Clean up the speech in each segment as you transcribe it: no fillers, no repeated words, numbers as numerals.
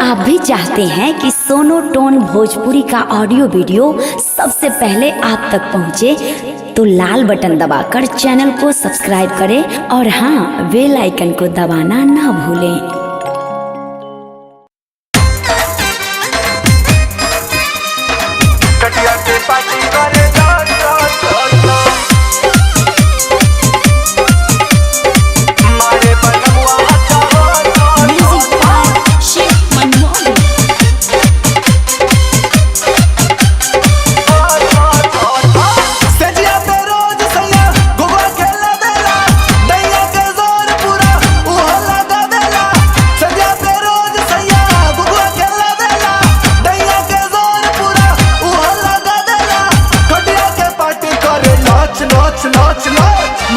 आप भी चाहते हैं कि सोनो टोन भोजपुरी का ऑडियो वीडियो सबसे पहले आप तक पहुंचे, तो लाल बटन दबाकर चैनल को सब्सक्राइब करें और हाँ, बेल आइकन को दबाना ना भूलें।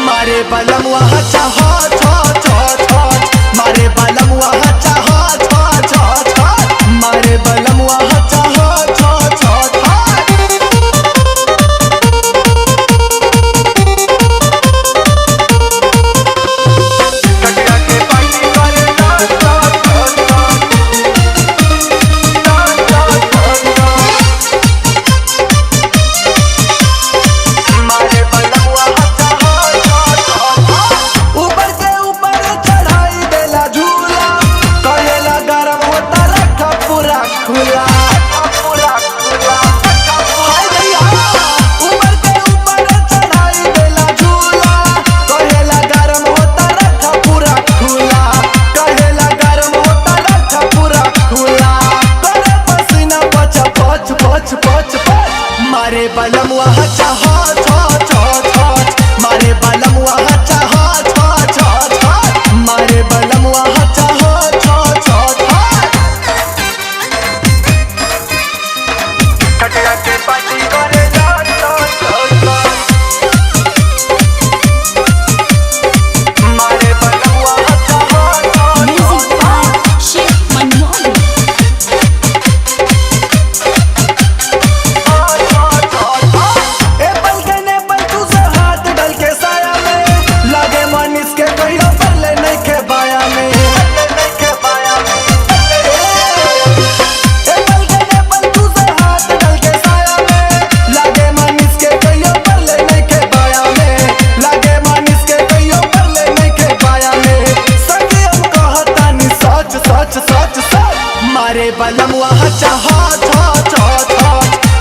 मारे बलम वहाँ चाहा छा छा छा, मारे बलम वहाँ चाहा छा छा छा, मारे बलम वहाँ चाहा छा छा छा। कटिया के पानी करे ना ना ना मारे बलम वहाँ मारे बलम वहाँ चाहा छा छा छा, मारे बलम वहाँ चाहा छा छा छा, मारे बलम वहाँ चाहा छा छा छा। कटिया के पानी करे ना ना ना, मारे बलम वहाँ चाहा छा मारे बलम वहाँ चाहा छा छा छा,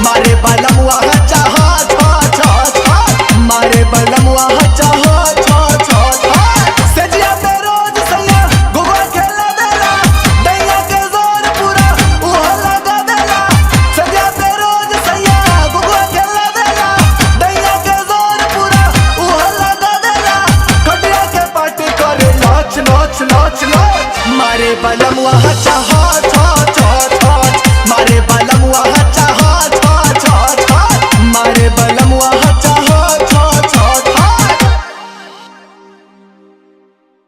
मारे बलम वहाँ चाहा छा छा छा, मारे बलम वहाँ चाहा छा छा छा। सजिया पे रोज सैया गुगवा खेला देला, दैया के जोर पूरा उहो लगा देला। सजिया पे रोज सैया गुगवा खेला देला, दैया के जोर पूरा उहो लगा देला। कटिया के पार्टी करे नाच नाच नाच नाच, मारे बलम वहाँ चाहा छा छा छा, मारे बलम